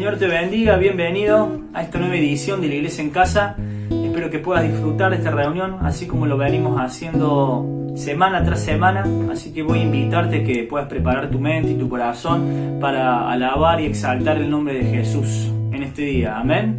Señor te bendiga, bienvenido a esta nueva edición de la Iglesia en Casa. Espero que puedas disfrutar de esta reunión, así como lo venimos haciendo semana tras semana. Así que voy a invitarte a que puedas preparar tu mente y tu corazón para alabar y exaltar el nombre de Jesús en este día. Amén.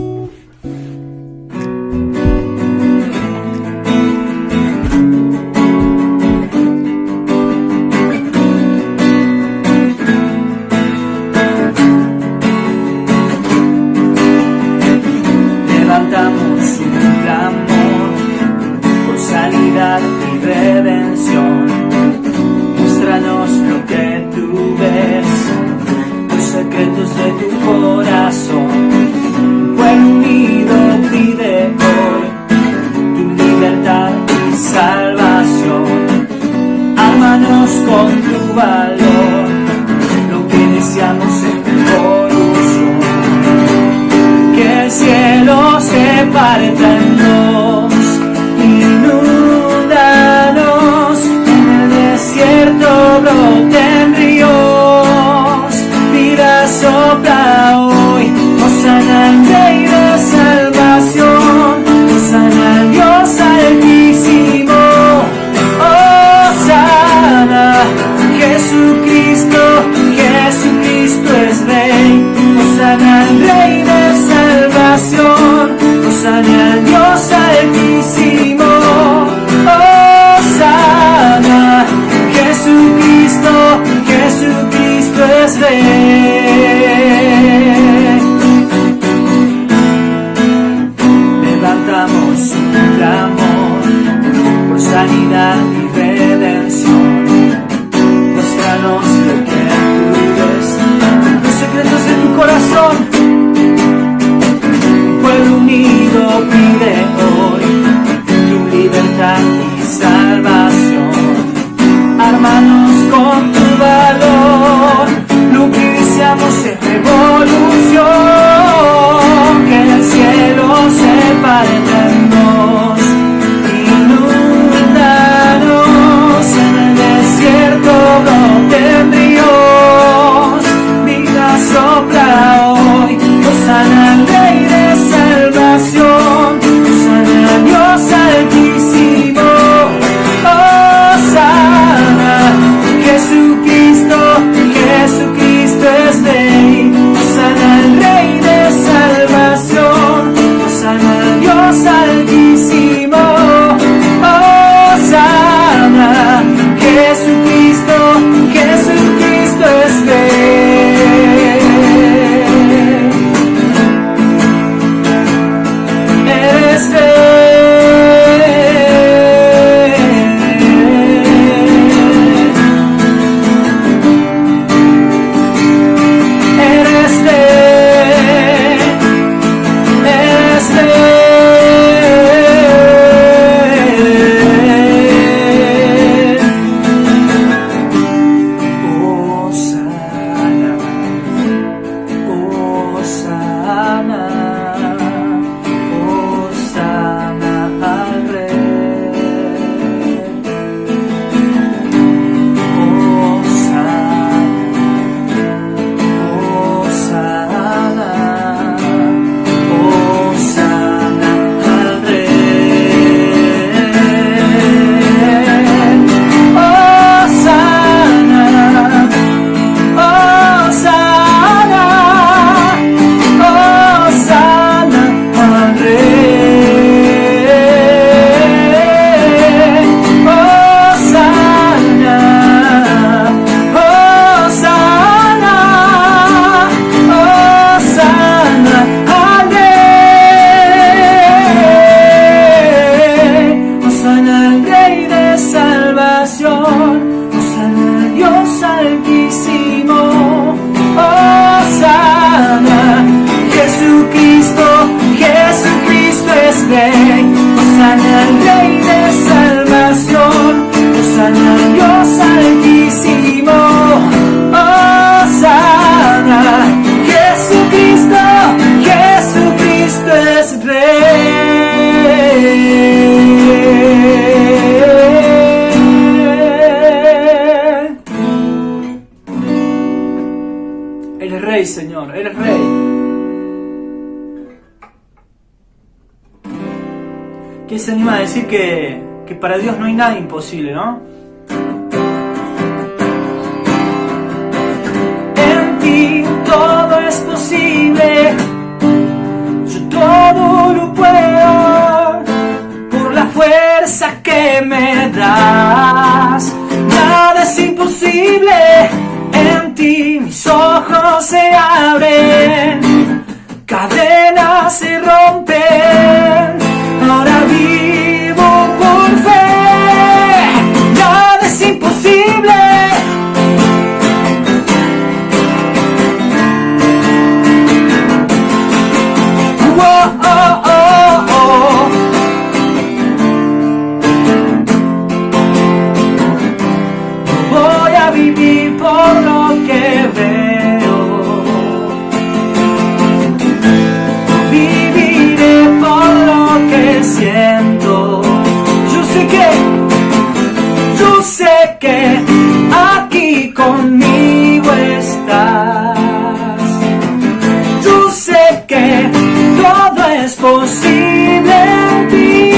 Levantamos un clamor por sanidad y redención. Muéstranos lo que tú ves, los secretos de tu corazón. Un pueblo unido pide hoy tu libertad y salvación. Ármanos con tu valor, lo que deseamos en tu corrupción. Que el cielo se parta en dos, inúndanos, en el desierto broten ríos, vida sopla hoy, Hosana al Rey de salvación, Hosana al Dios altísimo, Hosana, Jesucristo, Jesucristo es Rey, Hosana al Rey de salvación, Hosana al Dios altísimo, Hosana, Jesucristo, Jesucristo es Rey. Levantamos un clamor por sanidad y redención. Muéstranos lo que tú ves, los secretos de tu corazón. Un pueblo unido ¿Quién se anima a decir que para Dios no hay nada imposible, no? En ti todo es posible, yo todo lo puedo, por la fuerza que me das. Nada es imposible, en ti mis ojos se abren, cadenas se rompen, ahora vivo por fe. Nada es imposible. Oh, oh, oh, oh. Voy a vivir por lo que veo, viviré por lo que siento. Yo sé que aquí conmigo estás. Yo sé que todo es posible en ti.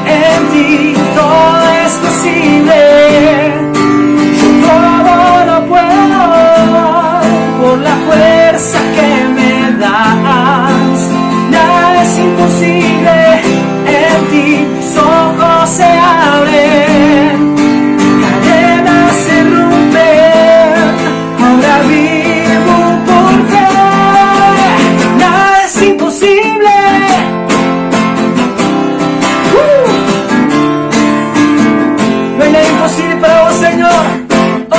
En ti todo es posible. Yo todo lo puedo por la fuerza que me das. Nada es imposible. En ti mis ojos se abren, cadenas se rompen, ahora vivo por fe. Nada es imposible. No hay nada imposible para vos, Señor. Oh,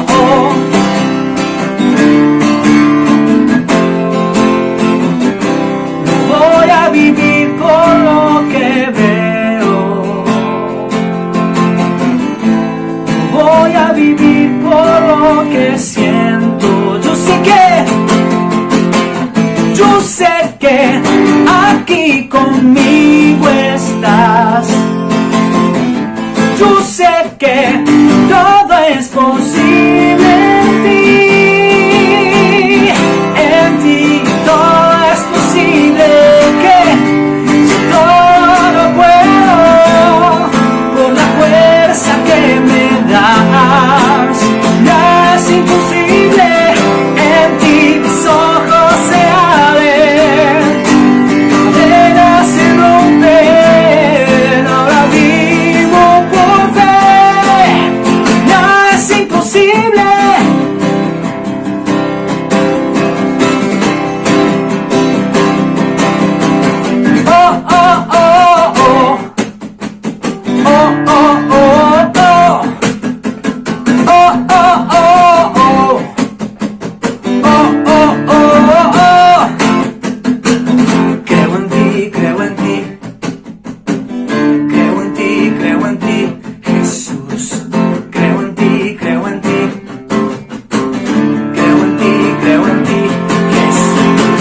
oh. Voy a vivir por lo que veo. Voy a vivir por lo que siento. Yo sé que aquí conmigo estás. Yo sé que todo es posible en ti. En ti todo es posible. Que yo todo lo puedo por la fuerza que me das. Nada es imposible. En ti mis ojos se abren, cadenas se rompen, ahora vivo por fe. Nada es imposible. Oh, oh, oh, oh. Oh, oh, oh, oh. Oh, oh, oh, oh. Oh, oh, oh, oh. Creo en ti, creo en ti. Creo en ti, creo en ti, Jesús. Creo en ti, creo en ti. Creo en ti, creo en ti, Jesús.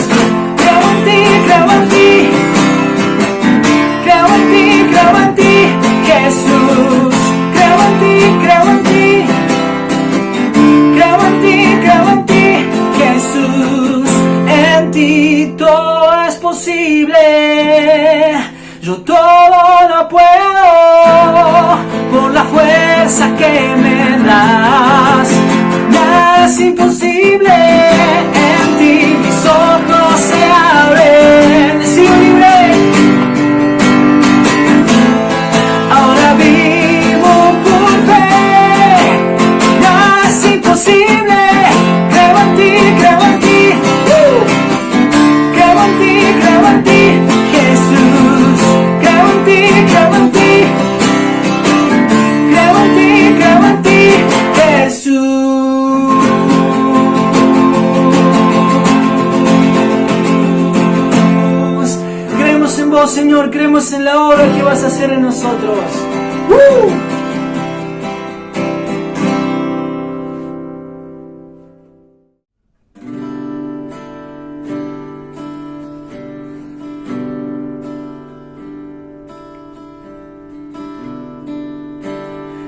Creo en ti, creo en ti. Creo en ti, creo en ti, Jesús. Creo en ti, creo en ti. Creo en ti, creo en ti, Jesús. En ti todo es posible. Yo todo lo puedo por la fuerza que me das. Nada es imposible. En ti mis ojos se abren. Decido libre. Ahora vivo por fe. Nada es imposible. Creo en ti, creo en ti. Creo en ti, creo en ti, Jesús. Creo en ti, creo en ti. Creo en ti, creo en ti, Jesús. Creemos en vos, Señor. Creemos en la obra que vas a hacer en nosotros.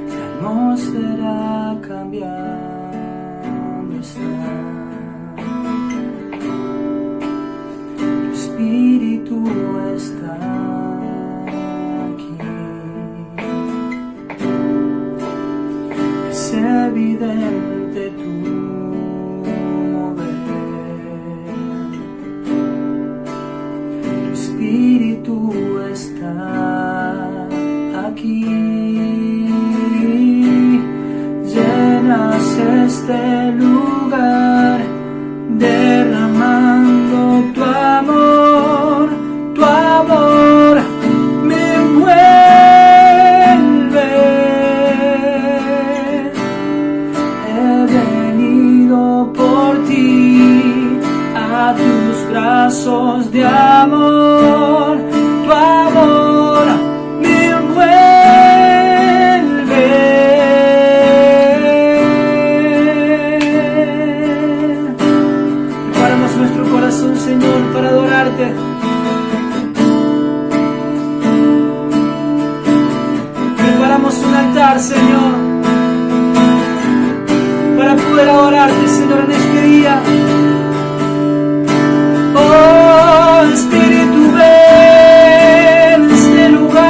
La atmósfera cambiando está. Tu espíritu Espíritu está aquí. Es evidente tu mover. Tu Espíritu está aquí. Llenas este lugar, derramando tu amor me envuelve. He venido por ti a tus brazos de amor, tu amor me envuelve. Preparamos nuestro corazón, Señor, para adorarte. Preparamos un altar, Señor, para poder adorarte, Señor, en este día. Oh, Espíritu, ven a este lugar.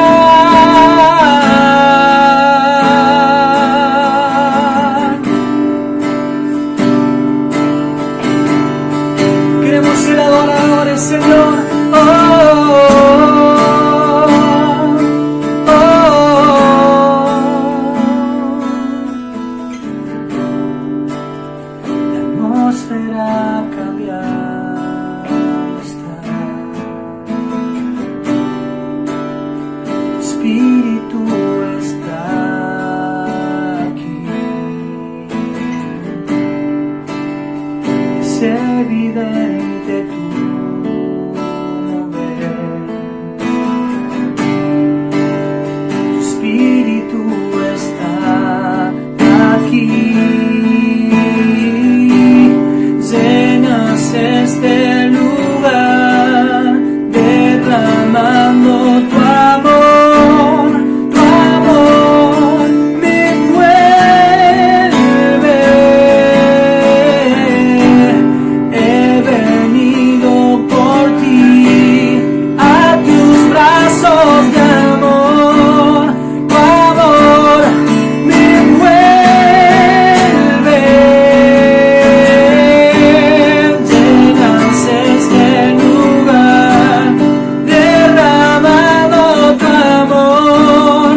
Queremos ser adoradores, Señor. La atmósfera cambiada está. Tu Espíritu está aquí. Es evidente tu mover. Tu Espíritu está aquí. Llenas este lugar, derramando tu amor me envuelve. He venido por ti a tus brazos de amor, tu amor me envuelve. Llenas este lugar, derramando tu amor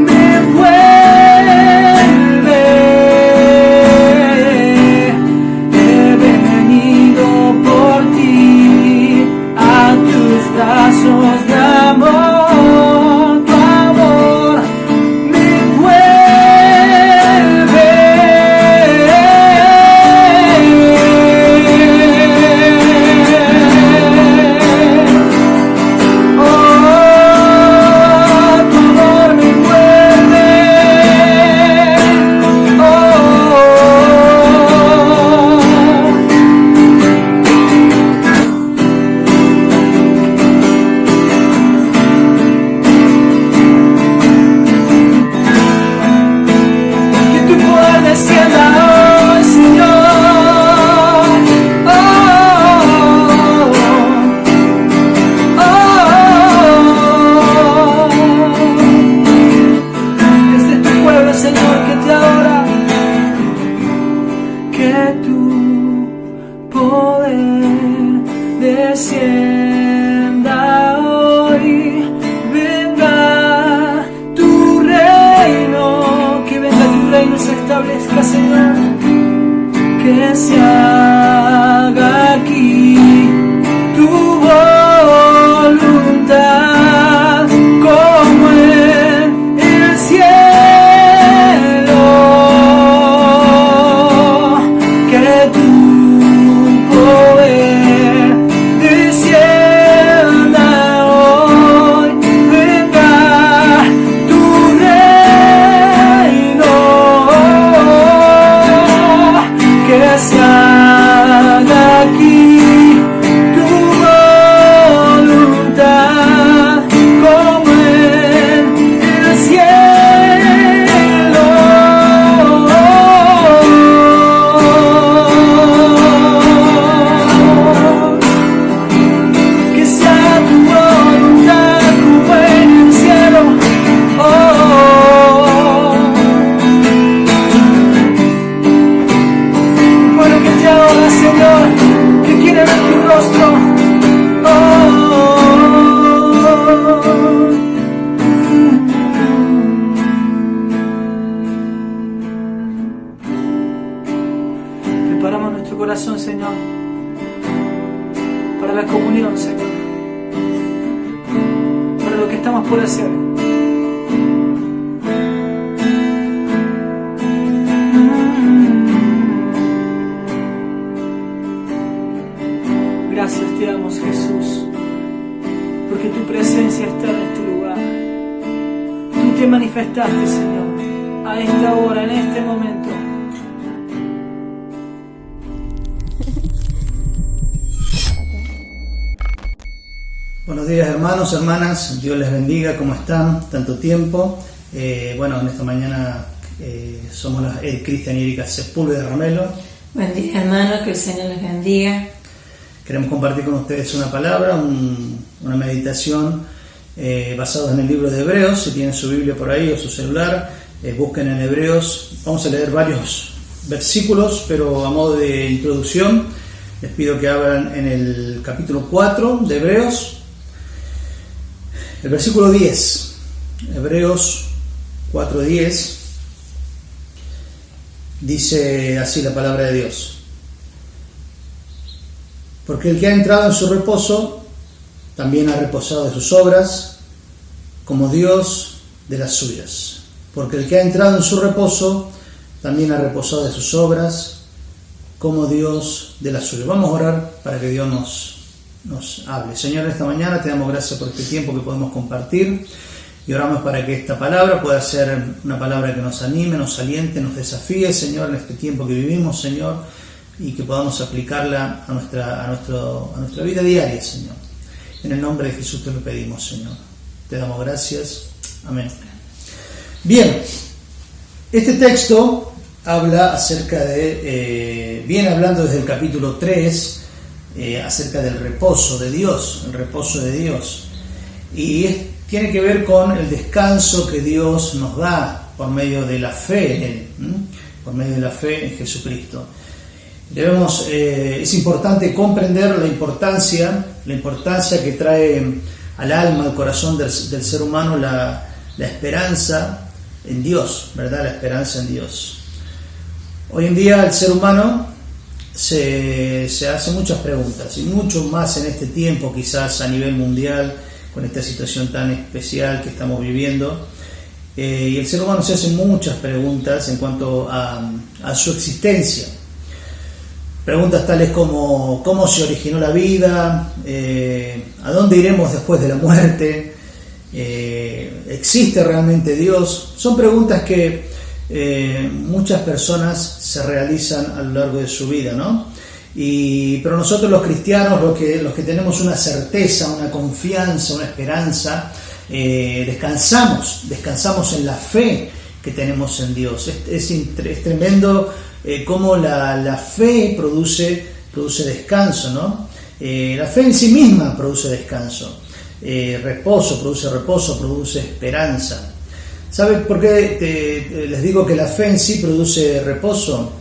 me envuelve. He venido por ti a tus brazos de amor, tu amor me envuelve. Oh, tu amor me envuelve. Oh, que tu poder descienda hoy, Señor. Oh, desde tu pueblo, Señor, que te adora. Que tu poder descienda hoy. Venga tu reino, que venga tu reino, se establezca, Señor. Que se haga aquí tu voluntad, como en el cielo. Que tu poder descienda hoy. Venga tu reino, que se haga la comunión, Señor, para lo que estamos por hacer. Gracias te damos, Jesús, porque tu presencia está en este lugar. Tú te manifestaste, Señor, a esta hora, en este momento. Buenos días, hermanos, hermanas, Dios les bendiga, ¿cómo están? Tanto tiempo. En esta mañana somos Cristian y Erika Sepúlveda Ramelo. Buen día, hermano, que el Señor les bendiga. Queremos compartir con ustedes una palabra, una meditación basada en el libro de Hebreos. Si tienen su Biblia por ahí o su celular, busquen en Hebreos. Vamos a leer varios versículos, pero a modo de introducción les pido que abran en el capítulo 4 de Hebreos. El versículo 10, Hebreos 4:10, dice así la palabra de Dios: porque el que ha entrado en su reposo, también ha reposado de sus obras, como Dios de las suyas. Porque el que ha entrado en su reposo, también ha reposado de sus obras, como Dios de las suyas. Vamos a orar para que Dios nos hable. Señor, esta mañana te damos gracias por este tiempo que podemos compartir y oramos para que esta palabra pueda ser una palabra que nos anime, nos aliente, nos desafíe, Señor, en este tiempo que vivimos, Señor, y que podamos aplicarla a nuestra vida diaria, Señor. En el nombre de Jesús te lo pedimos, Señor. Te damos gracias. Amén. Bien, este texto habla acerca de, viene hablando desde el capítulo 3, acerca del reposo de Dios, el reposo de Dios. Y tiene que ver con el descanso que Dios nos da por medio de la fe en Él, por medio de la fe en Jesucristo. Es importante comprender la importancia que trae al alma, al corazón del ser humano la esperanza en Dios, ¿verdad? La esperanza en Dios. Hoy en día el ser humano se hace muchas preguntas, y mucho más en este tiempo, quizás a nivel mundial, con esta situación tan especial que estamos viviendo. Y el ser humano se hace muchas preguntas en cuanto a su existencia. Preguntas tales como ¿cómo se originó la vida? ¿A dónde iremos después de la muerte? ¿Existe realmente Dios? Son preguntas que muchas personas se realizan a lo largo de su vida, ¿no? Pero nosotros los cristianos, los que tenemos una certeza, una confianza, una esperanza, descansamos en la fe que tenemos en Dios. Es tremendo cómo la fe produce descanso, ¿no? La fe en sí misma produce descanso, produce esperanza. ¿Saben por qué les digo que la fe en sí produce reposo?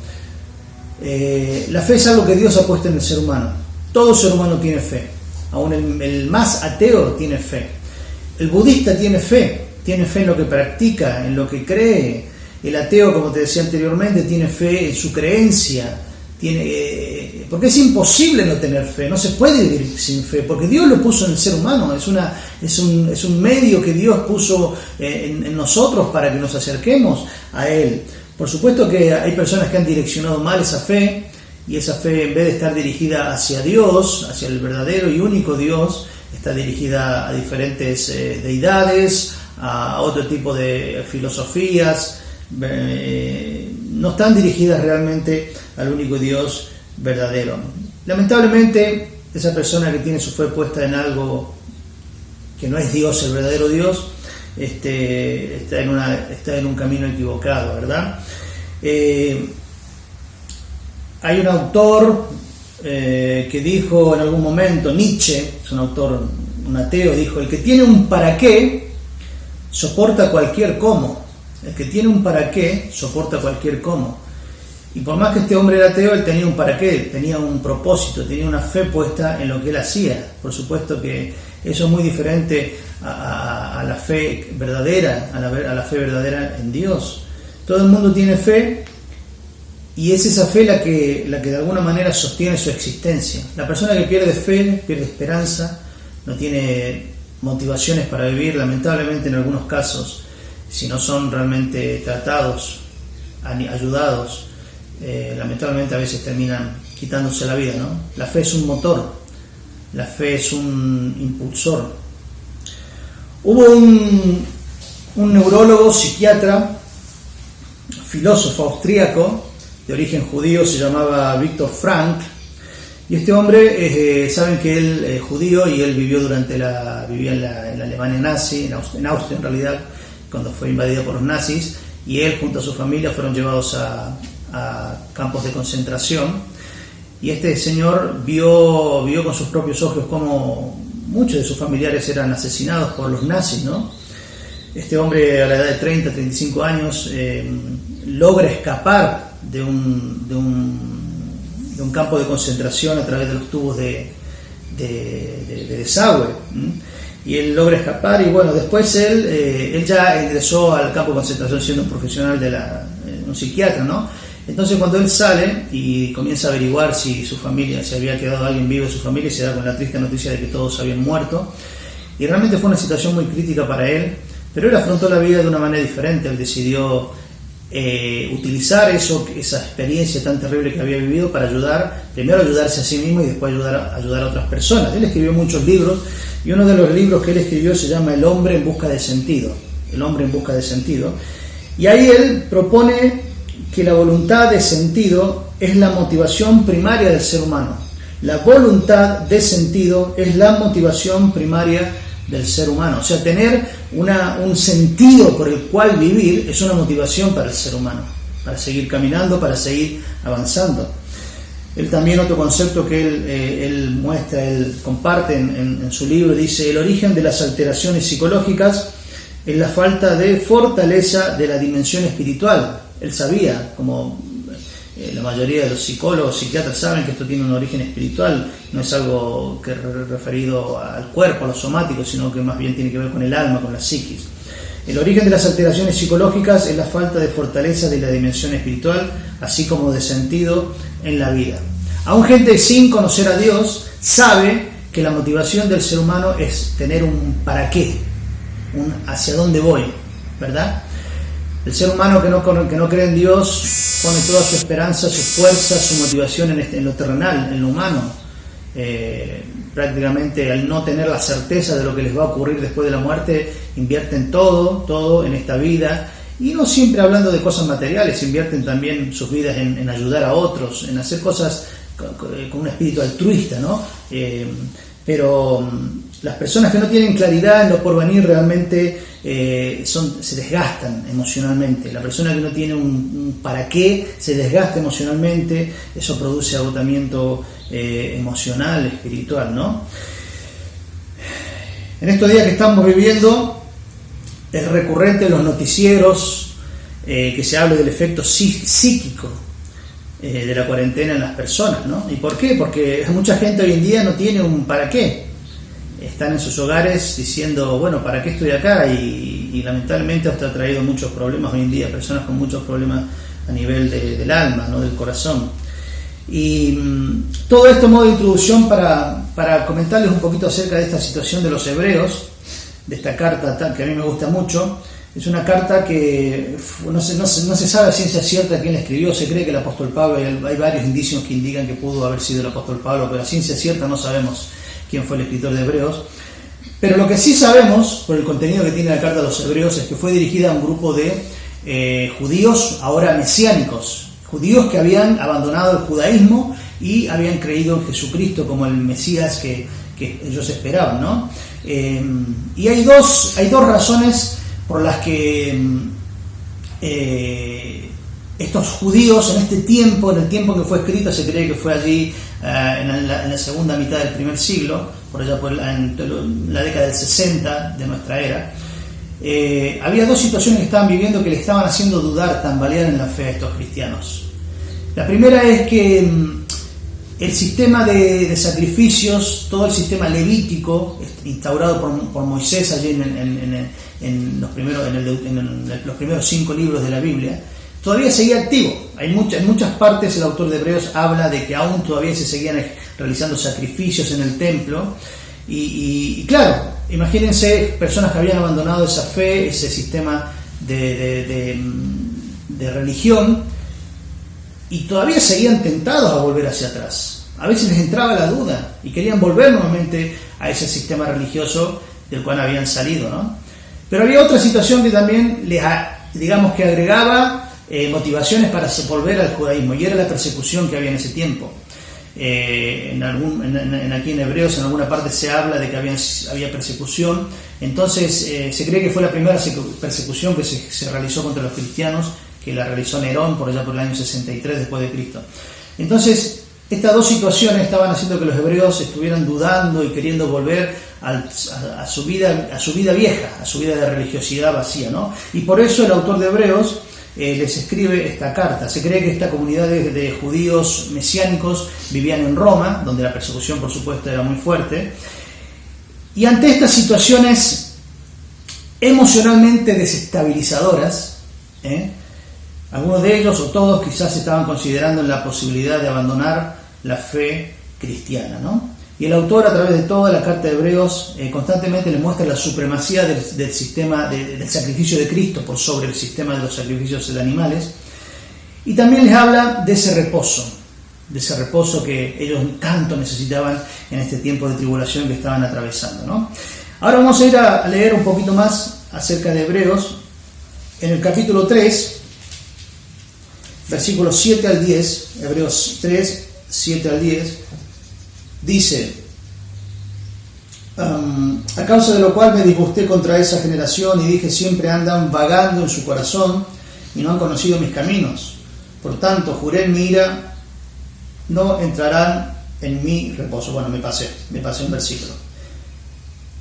La fe es algo que Dios ha puesto en el ser humano. Todo ser humano tiene fe. Aún el más ateo tiene fe. El budista tiene fe en lo que practica, en lo que cree. El ateo, como te decía anteriormente, tiene fe en su creencia. Porque es imposible no tener fe, no se puede vivir sin fe, porque Dios lo puso en el ser humano, es un medio que Dios puso en nosotros para que nos acerquemos a Él. Por supuesto que hay personas que han direccionado mal esa fe, y esa fe, en vez de estar dirigida hacia Dios, hacia el verdadero y único Dios, está dirigida a diferentes deidades, a otro tipo de filosofías. No están dirigidas realmente al único Dios verdadero. Lamentablemente, esa persona que tiene su fe puesta en algo que no es Dios, el verdadero Dios, está en un camino equivocado, ¿verdad? Hay un autor que dijo en algún momento, Nietzsche, es un autor, un ateo, dijo: el que tiene un para qué soporta cualquier cómo. El que tiene un para qué soporta cualquier cómo. Y por más que este hombre era ateo, él tenía un para qué, tenía un propósito, tenía una fe puesta en lo que él hacía. Por supuesto que eso es muy diferente a la fe verdadera, a la fe verdadera en Dios. Todo el mundo tiene fe Y es esa fe la que de alguna manera sostiene su existencia. La persona que pierde fe, pierde esperanza, no tiene motivaciones para vivir, lamentablemente en algunos casos, si no son realmente tratados, ayudados, lamentablemente a veces terminan quitándose la vida, ¿no? La fe es un motor, la fe es un impulsor. Hubo un neurólogo, psiquiatra, filósofo austríaco, de origen judío, se llamaba Viktor Frankl, y este hombre, saben que él es judío y él vivía en la Alemania nazi, en Austria en realidad, cuando fue invadida por los nazis, y él junto a su familia fueron llevados a campos de concentración, y este señor vio con sus propios ojos cómo muchos de sus familiares eran asesinados por los nazis, ¿no? Este hombre a la edad de 30, 35 años logra escapar de un campo de concentración a través de los tubos de desagüe, y él logra escapar, y bueno, después él ya ingresó al campo de concentración siendo un profesional un psiquiatra, ¿no? Entonces cuando él sale y comienza a averiguar si su familia, si había quedado alguien vivo de su familia, se da con la triste noticia de que todos habían muerto, y realmente fue una situación muy crítica para él, pero él afrontó la vida de una manera diferente. Él decidió utilizar esa experiencia tan terrible que había vivido para primero ayudarse a sí mismo y después ayudar a otras personas. Él escribió muchos libros, y uno de los libros que él escribió se llama El hombre en busca de sentido. El hombre en busca de sentido. Y ahí él propone que la voluntad de sentido es la motivación primaria del ser humano. La voluntad de sentido es la motivación primaria del ser humano. O sea, tener un sentido por el cual vivir es una motivación para el ser humano, para seguir caminando, para seguir avanzando. Él también, otro concepto que él muestra, él comparte en su libro, dice: el origen de las alteraciones psicológicas es la falta de fortaleza de la dimensión espiritual. Él sabía, como la mayoría de los psicólogos, psiquiatras saben, que esto tiene un origen espiritual, no es algo que referido al cuerpo, a lo somático, sino que más bien tiene que ver con el alma, con la psiquis. El origen de las alteraciones psicológicas es la falta de fortaleza de la dimensión espiritual, así como de sentido en la vida. Aún gente sin conocer a Dios sabe que la motivación del ser humano es tener un para qué, un hacia dónde voy, ¿verdad? El ser humano que no cree en Dios pone toda su esperanza, su fuerza, su motivación en lo terrenal, en lo humano. Prácticamente, al no tener la certeza de lo que les va a ocurrir después de la muerte, invierten todo en esta vida, y no siempre hablando de cosas materiales, invierten también sus vidas en ayudar a otros, en hacer cosas con un espíritu altruista, ¿no? Pero las personas que no tienen claridad en lo porvenir realmente se desgastan emocionalmente. La persona que no tiene un para qué se desgasta emocionalmente. Eso produce agotamiento emocional, espiritual, ¿no? En estos días que estamos viviendo es recurrente en los noticieros que se hable del efecto psíquico de la cuarentena en las personas, ¿no? ¿Y por qué? Porque mucha gente hoy en día no tiene un para qué. Están en sus hogares diciendo, bueno, ¿para qué estoy acá? Y lamentablemente esto ha traído muchos problemas hoy en día, personas con muchos problemas a nivel del alma, ¿no? Del corazón. Y todo esto modo de introducción para comentarles un poquito acerca de esta situación de los hebreos, de esta carta que a mí me gusta mucho. Es una carta que no se sabe a ciencia cierta quién la escribió. Se cree que el apóstol Pablo, hay varios indicios que indican que pudo haber sido el apóstol Pablo, pero a ciencia cierta no sabemos quién fue el escritor de Hebreos. Pero lo que sí sabemos, por el contenido que tiene la carta a los hebreos, es que fue dirigida a un grupo de judíos ahora mesiánicos, judíos que habían abandonado el judaísmo y habían creído en Jesucristo como el Mesías que ellos esperaban, ¿no? Y hay dos razones por las que estos judíos en este tiempo, en el tiempo que fue escrito, se cree que fue allí en la segunda mitad del primer siglo, por allá en la década del 60 de nuestra era, había dos situaciones que estaban viviendo que le estaban haciendo dudar, tambalear en la fe a estos cristianos. La primera es que el sistema de sacrificios, todo el sistema levítico instaurado por Moisés allí en los primeros 5 libros de la Biblia, todavía seguía activo. En muchas partes el autor de Hebreos habla de que aún todavía se seguían realizando sacrificios en el templo. Y claro, imagínense personas que habían abandonado esa fe, ese sistema de religión, y todavía seguían tentados a volver hacia atrás. A veces les entraba la duda y querían volver nuevamente a ese sistema religioso del cual habían salido, ¿no? Pero había otra situación que también les, digamos, que agregaba motivaciones para volver al judaísmo, y era la persecución que había en ese tiempo. Aquí en Hebreos en alguna parte se habla de que había persecución. Entonces se cree que fue la primera persecución que se realizó contra los cristianos, que la realizó Nerón por allá por el año 63 después de Cristo. Entonces estas dos situaciones estaban haciendo que los hebreos estuvieran dudando y queriendo volver a su vida vieja, a su vida de religiosidad vacía, ¿no? Y por eso el autor de Hebreos les escribe esta carta. Se cree que esta comunidad de judíos mesiánicos vivían en Roma, donde la persecución por supuesto era muy fuerte, y ante estas situaciones emocionalmente desestabilizadoras, algunos de ellos o todos quizás estaban considerando la posibilidad de abandonar la fe cristiana, ¿no? Y el autor, a través de toda la carta de Hebreos, constantemente le muestra la supremacía del sistema del sacrificio de Cristo por sobre el sistema de los sacrificios de animales, y también les habla de ese reposo que ellos tanto necesitaban en este tiempo de tribulación que estaban atravesando, ¿no? Ahora vamos a ir a leer un poquito más acerca de Hebreos. En el capítulo 3, versículos 7 al 10, Hebreos 3, 7 al 10, dice: a causa de lo cual me disgusté contra esa generación y dije, siempre andan vagando en su corazón y no han conocido mis caminos. Por tanto, juré en mi ira, no entrarán en mi reposo. Bueno, me pasé un versículo.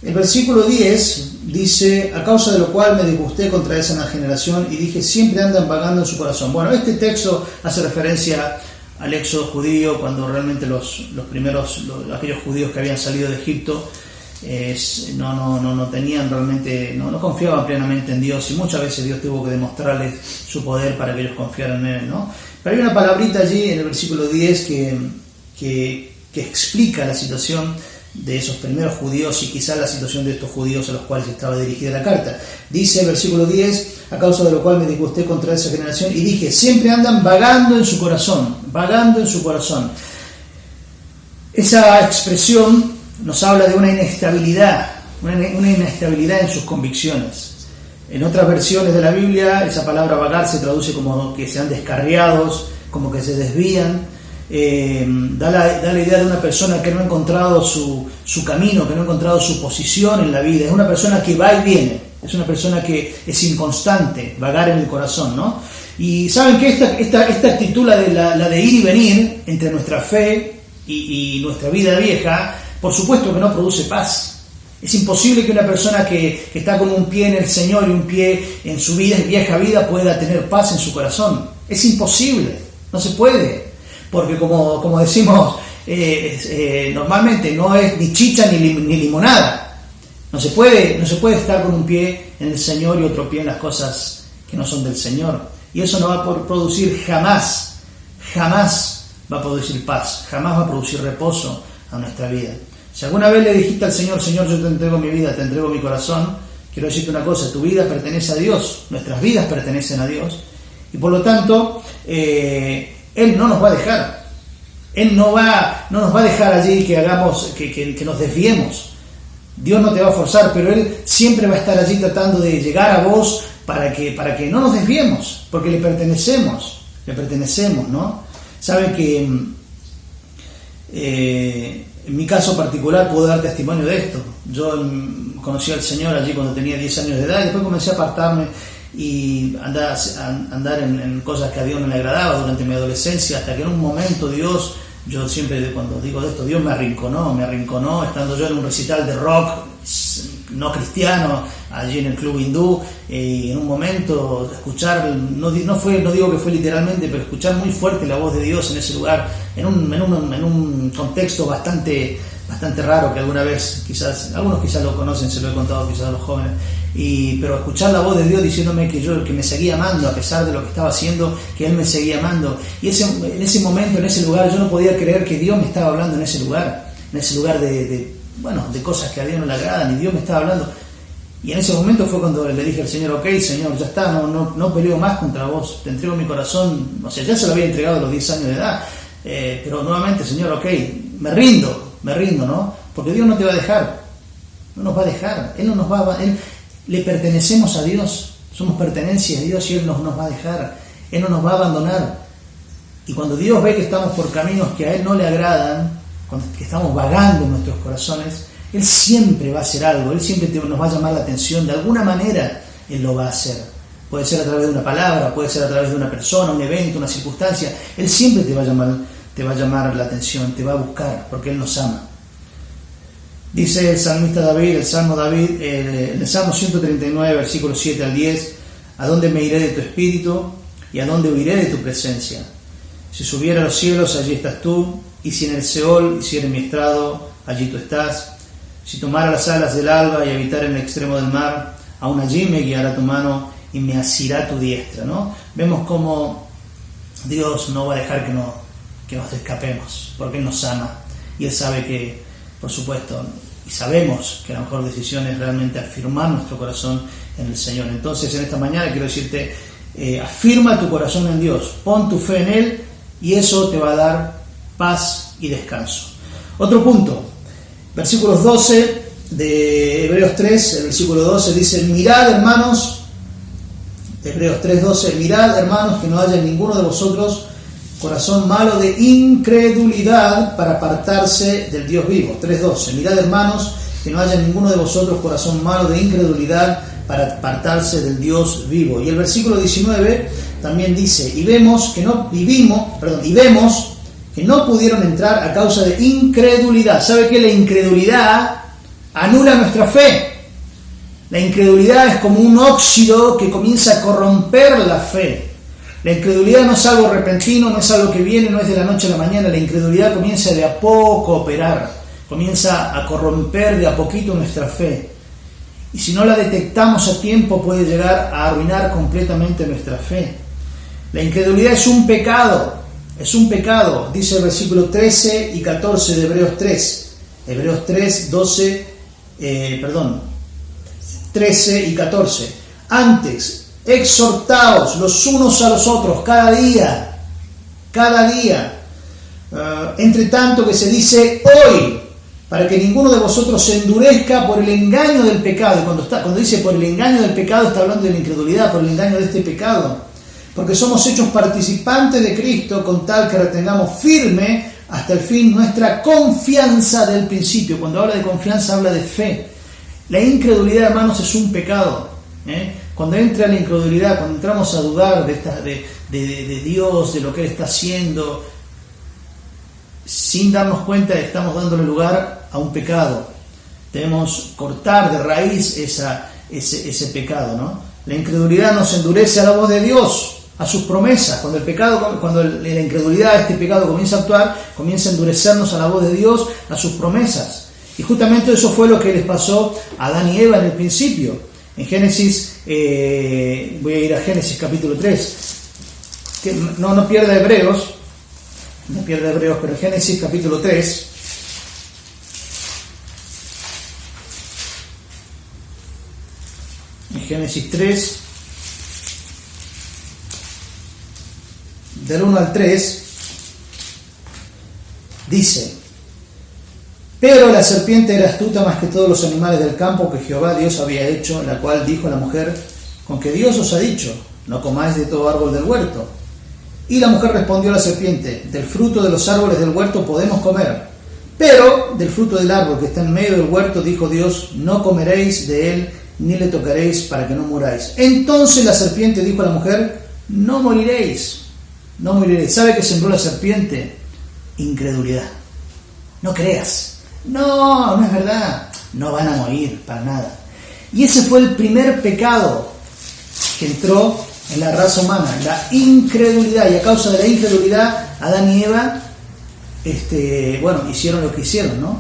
El versículo 10 dice: a causa de lo cual me disgusté contra esa generación y dije, siempre andan vagando en su corazón. Bueno, este texto hace referencia al éxodo judío, cuando realmente aquellos judíos que habían salido de Egipto no tenían realmente, no confiaban plenamente en Dios, y muchas veces Dios tuvo que demostrarles su poder para que ellos confiaran en Él, ¿no? Pero hay una palabrita allí en el versículo 10 que explica la situación de esos primeros judíos y quizás la situación de estos judíos a los cuales estaba dirigida la carta. Dice el versículo 10: a causa de lo cual me disgusté contra esa generación y dije, siempre andan vagando en su corazón, vagando en su corazón. Esa expresión nos habla de una inestabilidad en sus convicciones. En otras versiones de la Biblia esa palabra vagar se traduce como que sean descarriados, como que se desvían. Da la idea de una persona que no ha encontrado su camino, que no ha encontrado su posición en la vida. Es una persona que va y viene, es una persona que es inconstante, vagar en el corazón, ¿no? Y saben que esta actitud, la de ir y venir entre nuestra fe y nuestra vida vieja, por supuesto que no produce paz. Es imposible que una persona que está con un pie en el Señor y un pie en su vieja vida pueda tener paz en su corazón. Es imposible, no se puede. Porque como decimos normalmente, no es ni chicha ni limonada. No se puede estar con un pie en el Señor y otro pie en las cosas que no son del Señor. Y eso no va a producir jamás va a producir paz, jamás va a producir reposo a nuestra vida. Si alguna vez le dijiste al Señor, Señor, yo te entrego mi vida, te entrego mi corazón, quiero decirte una cosa: tu vida pertenece a Dios, nuestras vidas pertenecen a Dios, y por lo tanto Él no nos va a dejar. Él no nos va a dejar allí que nos desviemos. Dios no te va a forzar, pero Él siempre va a estar allí tratando de llegar a vos para que no nos desviemos, porque le pertenecemos, ¿no? Saben que en mi caso particular puedo dar testimonio de esto. Yo conocí al Señor allí cuando tenía 10 años de edad, y después comencé a apartarme y andar en cosas que a Dios no le agradaba durante mi adolescencia, hasta que en un momento Dios, yo siempre cuando digo de esto, Dios me arrinconó estando yo en un recital de rock no cristiano allí en el club hindú, y en un momento escuchar, no digo que fue literalmente, pero escuchar muy fuerte la voz de Dios en ese lugar, en un contexto bastante bastante raro, que alguna vez, algunos quizás lo conocen, se lo he contado quizás a los jóvenes, pero escuchar la voz de Dios diciéndome que me seguía amando a pesar de lo que estaba haciendo, que Él me seguía amando. Y en ese momento, en ese lugar, yo no podía creer que Dios me estaba hablando en ese lugar de cosas que a Dios no le agradan, y Dios me estaba hablando. Y en ese momento fue cuando le dije al Señor: ok, Señor, ya está, no peleo más contra vos, te entrego mi corazón. O sea, ya se lo había entregado a los 10 años de edad, pero nuevamente, Señor, ok, me rindo, ¿no? Porque Dios no te va a dejar, no nos va a dejar, Él no nos va a... Le pertenecemos a Dios, somos pertenencia de Dios, y Él no nos va a dejar, Él no nos va a abandonar. Y cuando Dios ve que estamos por caminos que a Él no le agradan, que estamos vagando en nuestros corazones, Él siempre va a hacer algo, Él siempre nos va a llamar la atención, de alguna manera Él lo va a hacer. Puede ser a través de una palabra, puede ser a través de una persona, un evento, una circunstancia. Él siempre te va a llamar la atención, te va a buscar, porque Él nos ama. Dice el salmista David, en el Salmo 139, versículos 7 al 10, ¿a dónde me iré de tu espíritu y a dónde huiré de tu presencia? Si subiera a los cielos, allí estás tú, y si en el Seol hiciere mi estrado, allí tú estás. Si tomara las alas del alba y habitara en el extremo del mar, aún allí me guiará tu mano y me asirá tu diestra, ¿no? Vemos cómo Dios no va a dejar que nos escapemos, porque Él nos ama, y Él sabe que, por supuesto, y sabemos que la mejor decisión es realmente afirmar nuestro corazón en el Señor. Entonces, en esta mañana quiero decirte, afirma tu corazón en Dios, pon tu fe en Él, y eso te va a dar paz y descanso. Otro punto, versículos 12 de Hebreos 3, el versículo 12 dice: mirad, hermanos, Hebreos 3:12, mirad, hermanos, que no haya en ninguno de vosotros corazón malo de incredulidad para apartarse del Dios vivo. 3:12, mirad, hermanos, que no haya en ninguno de vosotros corazón malo de incredulidad para apartarse del Dios vivo. Y el versículo 19 también dice: y vemos que no pudieron entrar a causa de incredulidad. ¿Sabe qué? La incredulidad anula nuestra fe. La incredulidad es como un óxido que comienza a corromper la fe. La incredulidad no es algo repentino, no es algo que viene, no es de la noche a la mañana. La incredulidad comienza de a poco a operar, comienza a corromper de a poquito nuestra fe. Y si no la detectamos a tiempo, puede llegar a arruinar completamente nuestra fe. La incredulidad es un pecado, dice el versículo 13 y 14 de Hebreos 3. Hebreos 3, 13 y 14. Antes, exhortaos los unos a los otros cada día, entre tanto que se dice hoy, para que ninguno de vosotros se endurezca por el engaño del pecado. Y cuando dice por el engaño del pecado, está hablando de la incredulidad, por el engaño de este pecado. Porque somos hechos participantes de Cristo, con tal que retengamos firme hasta el fin nuestra confianza del principio. Cuando habla de confianza, habla de fe. La incredulidad, hermanos, es un pecado. Cuando entra la incredulidad, cuando entramos a dudar de Dios, de lo que Él está haciendo, sin darnos cuenta, estamos dándole lugar a un pecado. Debemos cortar de raíz ese pecado, ¿no? La incredulidad nos endurece a la voz de Dios, a sus promesas. Cuando la incredulidad, este pecado comienza a actuar, comienza a endurecernos a la voz de Dios, a sus promesas. Y justamente eso fue lo que les pasó a Adán y Eva en el principio. En Génesis, voy a ir a Génesis capítulo 3, que no pierda Hebreos, pero en Génesis capítulo 3, en Génesis 3, del 1 al 3, dice: pero la serpiente era astuta más que todos los animales del campo que Jehová Dios había hecho, la cual dijo a la mujer: con que Dios os ha dicho, no comáis de todo árbol del huerto. Y la mujer respondió a la serpiente: del fruto de los árboles del huerto podemos comer, pero del fruto del árbol que está en medio del huerto, dijo Dios, no comeréis de él, ni le tocaréis, para que no muráis. Entonces la serpiente dijo a la mujer: no moriréis. ¿Sabe qué sembró la serpiente? Incredulidad. No creas. No es verdad. No van a morir para nada. Y ese fue el primer pecado que entró en la raza humana, la incredulidad. Y a causa de la incredulidad, Adán y Eva hicieron lo que hicieron, ¿no?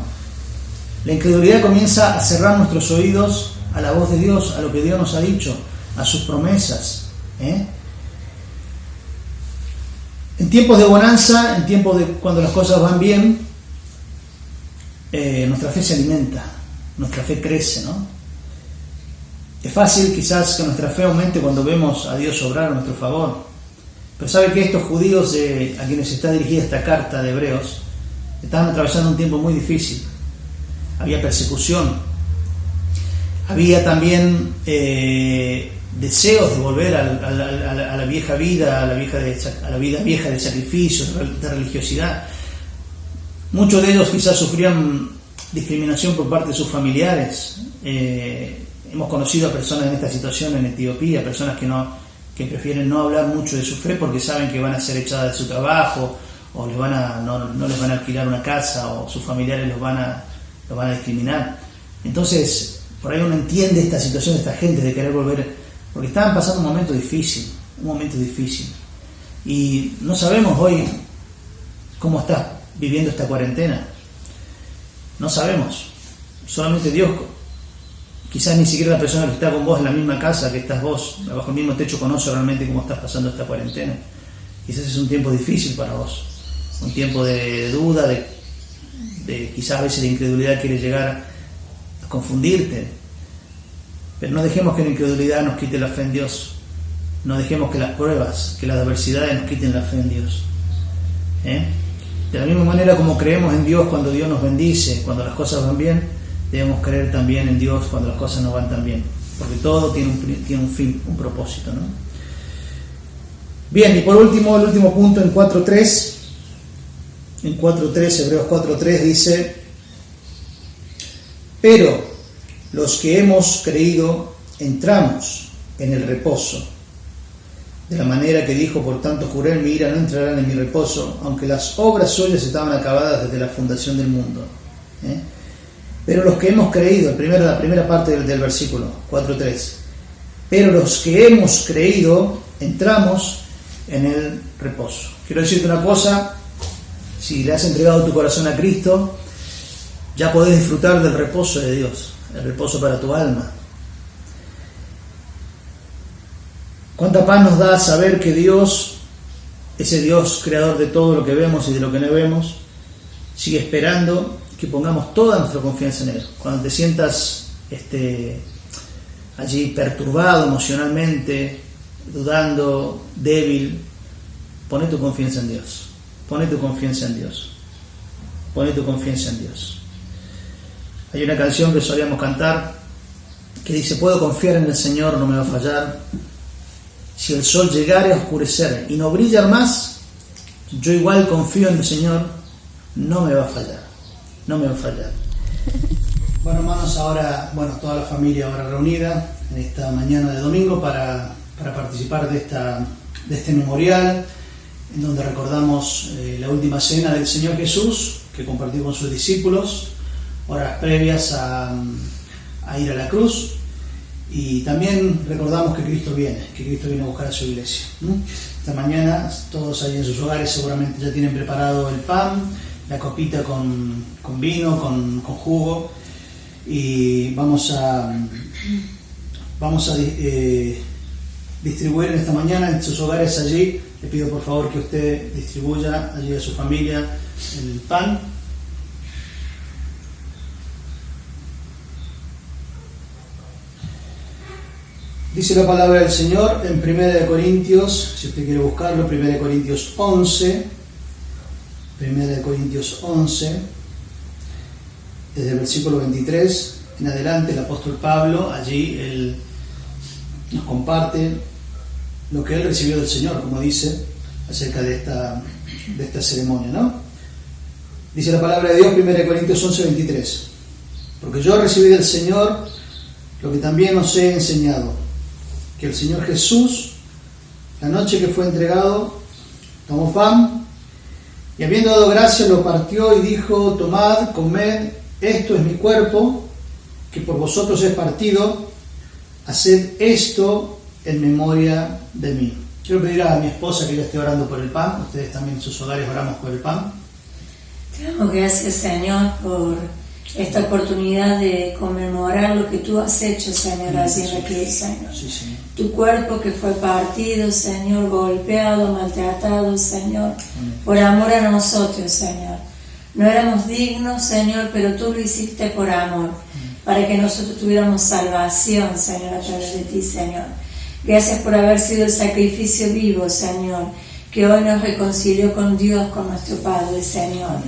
La incredulidad comienza a cerrar nuestros oídos a la voz de Dios, a lo que Dios nos ha dicho, a sus promesas. En tiempos de bonanza, en tiempos de cuando las cosas van bien, nuestra fe se alimenta, nuestra fe crece, ¿no? Es fácil quizás que nuestra fe aumente cuando vemos a Dios obrar a nuestro favor. Pero sabe que estos judíos a quienes está dirigida esta carta de Hebreos estaban atravesando un tiempo muy difícil. Había persecución, había también deseos de volver a la vieja vida, a la vida vieja de sacrificio, de religiosidad. Muchos de ellos quizás sufrían discriminación por parte de sus familiares. Hemos conocido a personas en esta situación en Etiopía, personas que prefieren no hablar mucho de su fe porque saben que van a ser echadas de su trabajo, o no les van a alquilar una casa, o sus familiares los van a discriminar. Entonces, por ahí uno entiende esta situación de esta gente de querer volver, porque estaban pasando un momento difícil. Y no sabemos hoy cómo estás viviendo esta cuarentena. No sabemos. Solamente Dios, quizás ni siquiera la persona que está con vos en la misma casa que estás vos, bajo el mismo techo, conoce realmente cómo estás pasando esta cuarentena. Quizás es un tiempo difícil para vos, un tiempo de duda, de quizás a veces la incredulidad quiere llegar a confundirte. Pero no dejemos que la incredulidad nos quite la fe en Dios. No dejemos que las pruebas, que las adversidades nos quiten la fe en Dios. De la misma manera como creemos en Dios cuando Dios nos bendice, cuando las cosas van bien, debemos creer también en Dios cuando las cosas no van tan bien. Porque todo tiene un fin, un propósito, ¿no? Bien, y por último, el último punto en 4.3. En 4.3, Hebreos 4.3 dice: pero los que hemos creído entramos en el reposo. De la manera que dijo, por tanto juré en mi ira, no entrarán en mi reposo, aunque las obras suyas estaban acabadas desde la fundación del mundo. Pero los que hemos creído, la primera parte del versículo 4.3, pero los que hemos creído entramos en el reposo. Quiero decirte una cosa: si le has entregado tu corazón a Cristo, ya podés disfrutar del reposo de Dios, el reposo para tu alma. Cuánta paz nos da saber que Dios, ese Dios creador de todo lo que vemos y de lo que no vemos, sigue esperando que pongamos toda nuestra confianza en Él. Cuando te sientas allí perturbado emocionalmente, dudando, débil, pone tu confianza en Dios. Pone tu confianza en Dios. Pone tu confianza en Dios. Hay una canción que solíamos cantar que dice: puedo confiar en el Señor, no me va a fallar. Si el sol llegare a oscurecer y no brillar más, yo igual confío en el Señor, no me va a fallar. No me va a fallar. Bueno, hermanos, ahora, toda la familia ahora reunida en esta mañana de domingo para participar de este memorial, en donde recordamos la última cena del Señor Jesús, que compartió con sus discípulos, horas previas a ir a la cruz. Y también recordamos que Cristo viene a buscar a su iglesia. Esta mañana todos ahí en sus hogares seguramente ya tienen preparado el pan, la copita con vino, con jugo, y vamos a distribuir en esta mañana en sus hogares allí. Le pido por favor que usted distribuya allí a su familia el pan. Dice la palabra del Señor en 1 Corintios, si usted quiere buscarlo, 1 Corintios 11, desde el versículo 23 en adelante, el apóstol Pablo, allí él nos comparte lo que él recibió del Señor, como dice, acerca de esta ceremonia, ¿no? Dice la palabra de Dios, 1 Corintios 11, 23, porque yo recibí del Señor lo que también os he enseñado, que el Señor Jesús, la noche que fue entregado, tomó pan y habiendo dado gracias lo partió y dijo: tomad, comed, esto es mi cuerpo, que por vosotros es partido, haced esto en memoria de mí. Quiero pedir a mi esposa que ella esté orando por el pan. Ustedes también en sus hogares oramos por el pan. Te damos gracias, Señor, por esta oportunidad de conmemorar lo que tú has hecho, Señor, allí en la cruz, Señor. Sí, Señor. Tu cuerpo que fue partido, Señor, golpeado, maltratado, Señor, por amor a nosotros, Señor. No éramos dignos, Señor, pero tú lo hiciste por amor, para que nosotros tuviéramos salvación, Señor, a través de ti, Señor. Gracias por haber sido el sacrificio vivo, Señor, que hoy nos reconcilió con Dios, con nuestro Padre, Señor.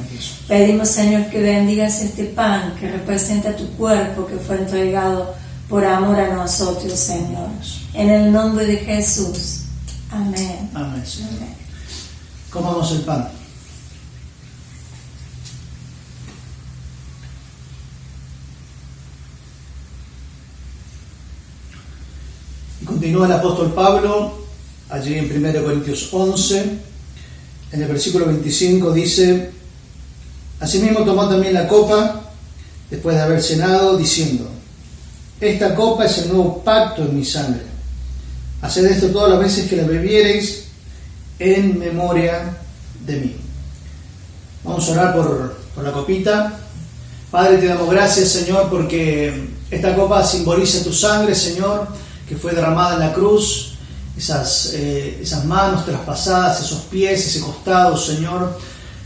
Pedimos, Señor, que bendigas este pan que representa tu cuerpo que fue entregado por amor a nosotros, Señor. En el nombre de Jesús. Amén. Amén, Señor. Amén. Comamos el pan. Y continúa el apóstol Pablo, allí en 1 Corintios 11, en el versículo 25 dice: asimismo tomó también la copa, después de haber cenado, diciendo: esta copa es el nuevo pacto en mi sangre. Haced esto todas las veces que la bebiereis en memoria de mí. Vamos a orar por la copita. Padre, te damos gracias, Señor, porque esta copa simboliza tu sangre, Señor, que fue derramada en la cruz. Esas manos traspasadas, esos pies, ese costado, Señor.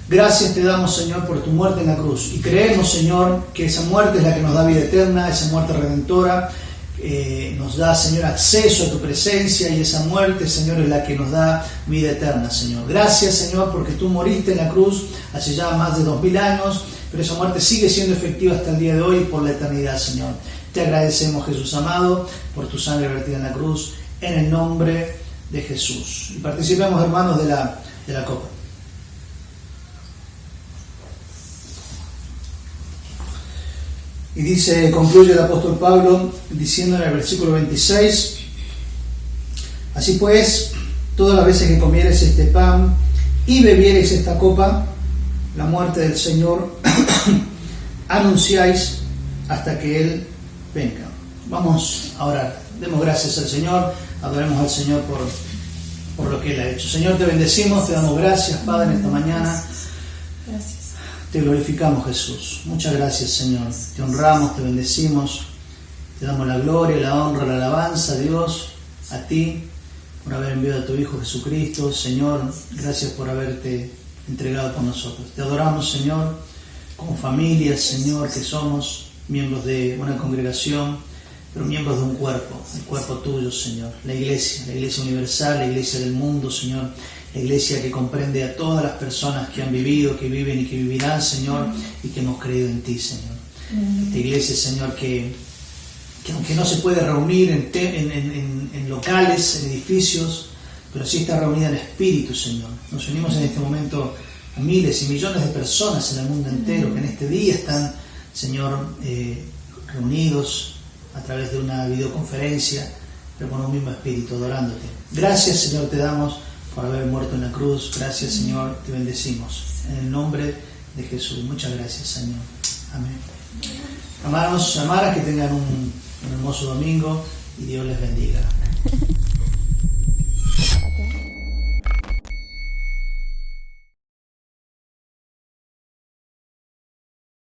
Gracias te damos, Señor, por tu muerte en la cruz. Y creemos, Señor, que esa muerte es la que nos da vida eterna, esa muerte redentora. Nos da, Señor, acceso a tu presencia, y esa muerte, Señor, es la que nos da vida eterna, Señor. Gracias, Señor, porque tú moriste en la cruz hace ya más de 2000 años, pero esa muerte sigue siendo efectiva hasta el día de hoy y por la eternidad, Señor. Te agradecemos, Jesús amado, por tu sangre vertida en la cruz, en el nombre de Jesús. Y participemos, hermanos, de la copa. Y dice, concluye el apóstol Pablo diciendo en el versículo 26: así pues, todas las veces que comiereis este pan y bebiereis esta copa, la muerte del Señor anunciáis hasta que Él venga. Vamos a orar. Demos gracias al Señor, adoremos al Señor por lo que Él ha hecho. Señor, te bendecimos, te damos gracias, Padre, en esta mañana. Gracias. Te glorificamos, Jesús. Muchas gracias, Señor. Te honramos, te bendecimos, te damos la gloria, la honra, la alabanza, Dios, a ti, por haber enviado a tu Hijo Jesucristo. Señor, gracias por haberte entregado por nosotros. Te adoramos, Señor, como familia, Señor, que somos miembros de una congregación, pero miembros de un cuerpo, el cuerpo tuyo, Señor. La iglesia universal, la iglesia del mundo, Señor. La iglesia que comprende a todas las personas que han vivido, que viven y que vivirán, Señor, y que hemos creído en ti, Señor. Esta iglesia, Señor, que aunque no se puede reunir en locales, en edificios, pero sí está reunida en espíritu, Señor. Nos unimos en este momento a miles y millones de personas en el mundo entero que en este día están, Señor, reunidos a través de una videoconferencia, pero con un mismo espíritu, adorándote. Gracias, Señor, te damos por haber muerto en la cruz. Gracias, Señor, te bendecimos. En el nombre de Jesús. Muchas gracias, Señor. Amén. Amados, amadas, que tengan un hermoso domingo y Dios les bendiga.